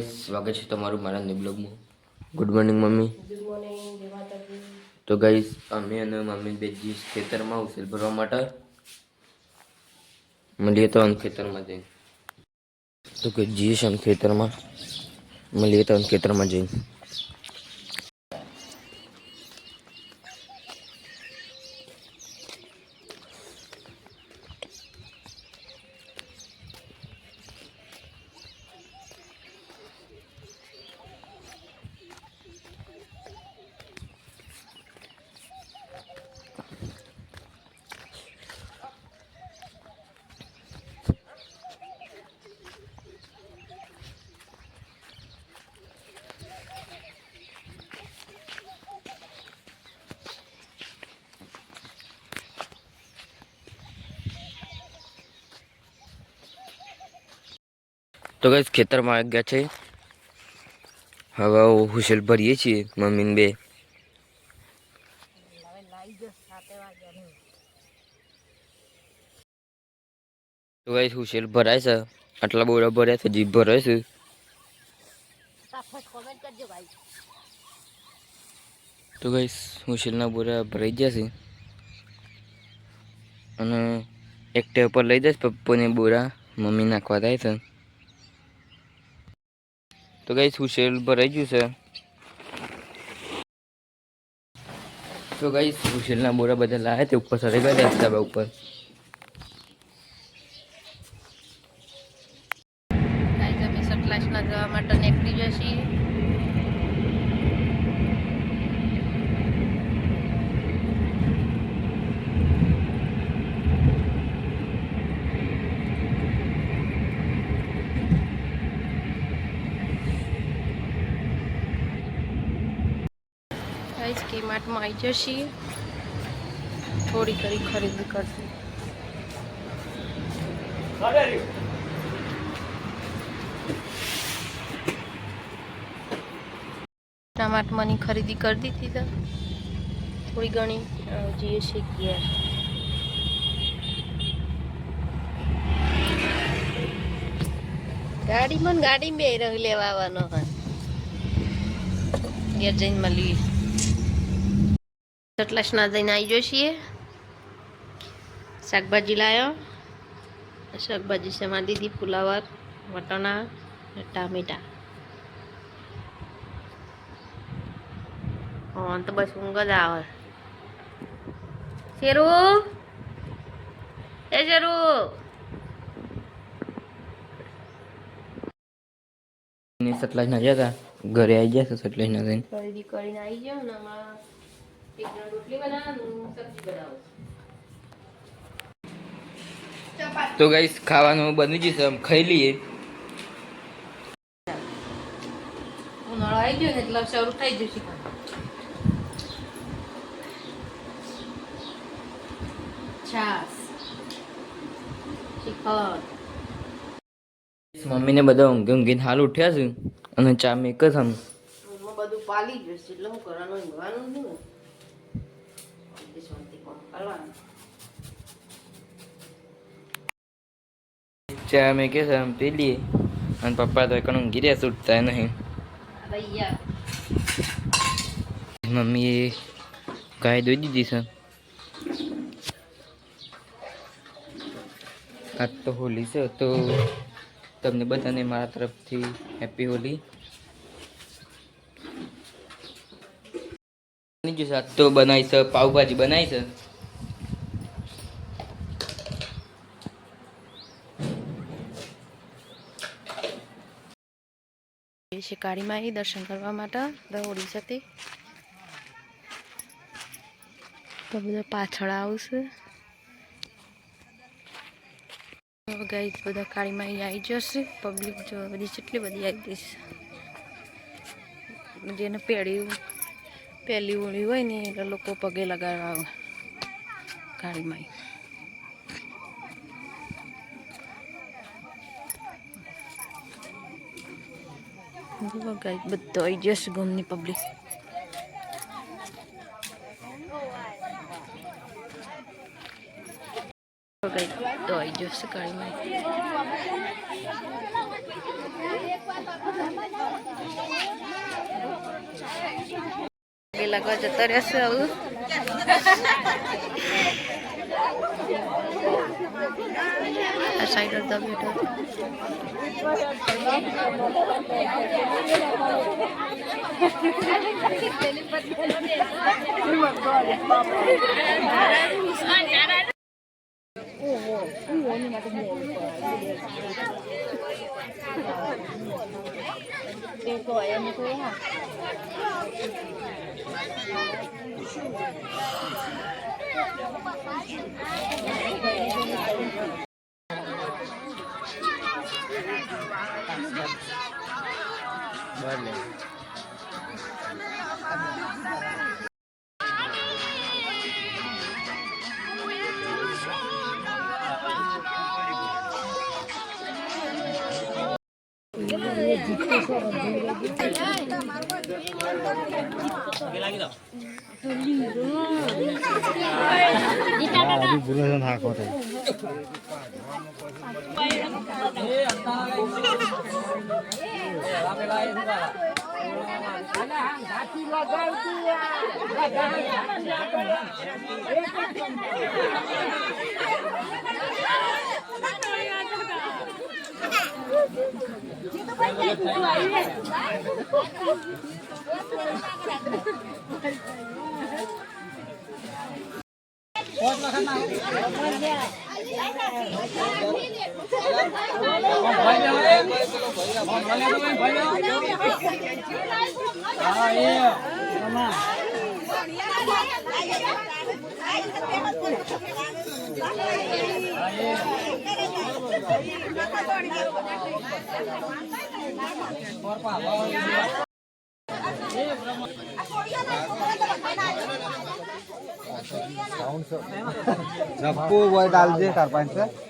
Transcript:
स्वागत है તમારું મારા ન્યુ બ્લોગમાં। Good morning mummy. Good morning, જય માતાજી। તો ગાઈસ અમે અને મમ્મી બેજી ખેતરમાં ઉસેલ ભરવા માટે મળીએ તો ખેતરમાં જઈને તો કે જઈએ છે ખેતરમાં મળીએ તો ખેતરમાં જઈને। तो गाइस खेतर में आ गया है। हवा हुशेल भरीए छे मम्मी ने बे। तो गाइस हुशेल भराय छे आटला बोरा भर्या छे जीप भराय छे। तो गाइस हुशेल ना बोरा भराई गया छे अने एक टेप पर लई जईश पप्पा ने बोरा मम्मी नाखवा जाय छे। तो गाइस हुशेल भराई गयुं छे। तो गाइस हुशेल ना बोरा बधा लाया ते ऊपर चढ़ी गया ढाबा ऊपर। गाइस अभी सटलाश ना जवा माटे નીકળી જશી। गाइस के मार्ट में आई जशी थोड़ी करी खरीदी करती। टमाटर मनी खरीदी कर दी थी तो थोड़ी घनी जी शीखी गाड़ी में रही लेवा है जैन मली सटलाश ना जईने आई जशीए। शाकभाजी लायो शाकभाजी से मार दीदी फुलावर वटाणा टामेटा। हाँ तो बस ऊँग ज आवे। शेरू ए शेरू सटलाश ना गया था घरे आई गया सटलाश ना जईने खरीदी करीने आई गयो ने हमारा एक रोटली बनावा सब्जी बनावा। तो गाइस खावानुं बनी जशे हम खाई लीए। उनाळो आई गयो ने એટલે શરૂ થઈ જશે। छास चिकन मम्मी ने बधा ऊँघी ऊँघीने हाल उठ्या छे अने चा मेक ज हम બધું પાલી જશે એટલે શું કરવાનું ઊંઘવાનું નહીં ને શાંતિ કોણ કરવાનું। चा मेके से हम पी लिए अने पप्पा तो कण ऊँघी रह्या उठता है नहीं। भैया मम्मी गाय दूध दीदी से आज तो होली से तो तमने बधाने मारा तरफ थी हैप्पी होली। आज तो बनाई से पाव भाजी बनाई से। शिकारी माई दर्शन करवा माटे दौड़ी जती तो बधा पाछळ आवशे। गाइस बधा काળી माई आई जशे पब्लिक जो बधी કેટલી બધી આવી ગઈ છે। જેને પહેલી હોળી હોય ને એટલે લોકો પગે લગાડવા આવે કાળી માઈ। गाइस બધા આવી જશે ગામની પબ્લિક। तो आई जो काली माई લાગવા જતા રહેશે હવે. આ સાઈડ અડધા બેઠા ભલે रप्पू वो डाल दे 4-5 से